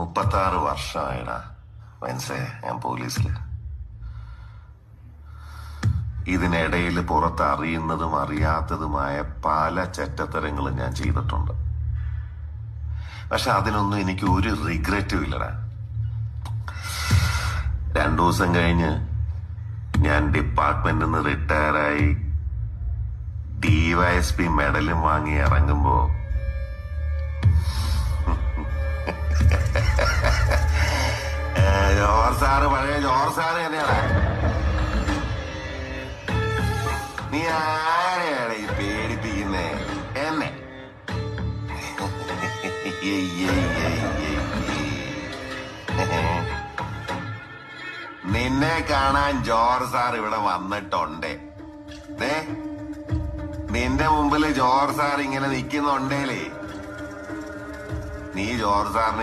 36 വർഷമായിടാ മനസ്സേ ഞാൻ പോലീസില്. ഇതിനിടയിൽ പുറത്ത് അറിയുന്നതും അറിയാത്തതുമായ പല ചെറ്റത്തരങ്ങളും ഞാൻ ചെയ്തിട്ടുണ്ട്. പക്ഷെ അതിനൊന്നും എനിക്ക് ഒരു റിഗ്രറ്റും ഇല്ലടാ. 2 ദിവസം കഴിഞ്ഞ് ഞാൻ ഡിപ്പാർട്ട്മെന്റിൽ നിന്ന് റിട്ടയറായി DYSP മെഡലും വാങ്ങി ഇറങ്ങുമ്പോ പഴയ ജോർ സാറ് തന്നെയാണ്. നീ ആരെയാണ് ഈ പേടിപ്പിക്കുന്നേ? എന്നെ നിന്നെ കാണാൻ ജോർജ് സാർ ഇവിടെ വന്നിട്ടുണ്ടേ. നിന്റെ മുമ്പിൽ ജോർജ് സാർ ഇങ്ങനെ നിൽക്കുന്നുണ്ടേലേ നീ ജോർജ് സാറിനെ